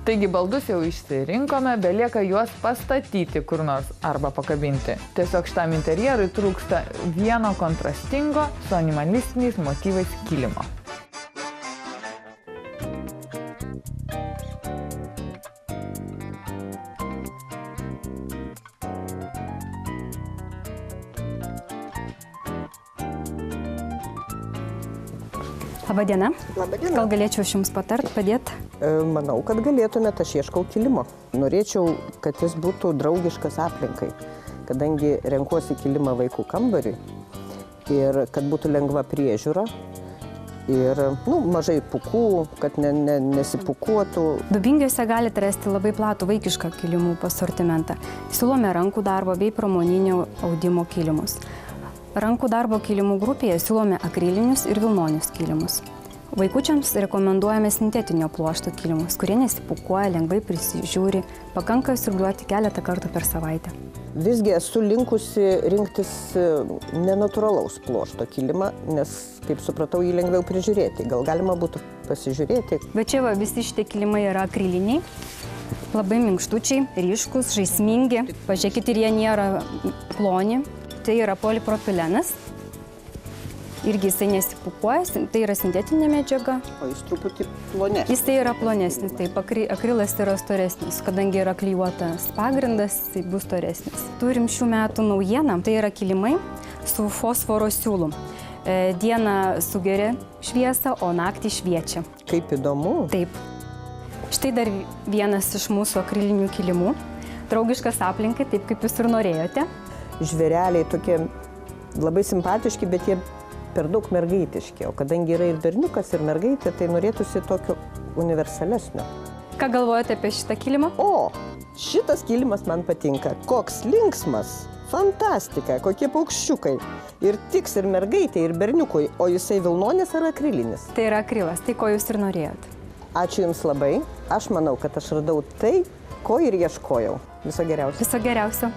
Taigi baldus jau išsirinkome, belieka juos pastatyti kur nors arba pakabinti. Tiesiog šitam interjerui trūksta vieno kontrastingo su animalistiniais motyvais kilimo. Labadiena. Labadiena. Gal galėčiau aš jums patart, padėti? Manau, kad galėtumėte, aš ieškau kilimo. Norėčiau, kad jis būtų draugiškas aplinkai, kadangi renkuosi kilimą vaikų kambariui ir kad būtų lengva priežiūra ir mažai pūkų, kad nesipukuotų. Dubingiuose galite rasti labai platų vaikišką kilimų asortimentą. Siūlome rankų darbo bei pramoninio audimo kilimus. Rankų darbo kilimų grupėje siūlome akrilinius ir vilnonius kilimus. Vaikučiams rekomenduojame sintetinio pluošto kilimus, kurie nesipukuoja, lengvai prisižiūri, pakanka siurbliuoti keletą kartų per savaitę. Visgi esu linkusi rinktis nenatūralaus pluošto kilimą, nes, kaip supratau, jį lengviau prižiūrėti. Gal galima būtų pasižiūrėti. Bet čia visi šitie kilimai yra akriliniai, labai minkštučiai, ryškus, žaismingi. Pažiūrėkit, ir jie nėra ploni. Tai yra polipropilenas, irgi jisai nesipukuoja, tai yra sintetinė medžiaga. O jis truputį plonesnis. Jis tai yra plonesnis, taip, akrilas yra storesnis, kadangi yra klijuotas pagrindas, tai bus storesnis. Turim šių metų naujieną, tai yra kilimai su fosforo siūlu. Dieną sugeria šviesą, o naktį šviečia. Kaip įdomu. Taip. Štai dar vienas iš mūsų akrilinių kilimų, draugiškas aplinkai, taip kaip jūs ir norėjote. Žvėreliai tokie labai simpatiški, bet jie per daug mergaitiški. O kadangi yra ir berniukas, ir mergaitė, tai norėtųsi tokio universalesnio. Ką galvojate apie šitą kilimą? O, šitas kilimas man patinka. Koks linksmas, fantastika, kokie paukščiukai. Ir tiks ir mergaitė, ir berniukui. O jisai vilnonis ar akrilinis? Tai yra akrilas, tai ko jūs ir norėjot. Ačiū Jums labai. Aš manau, kad aš radau tai, ko ir ieškojau. Viso geriausio. Viso geriausio.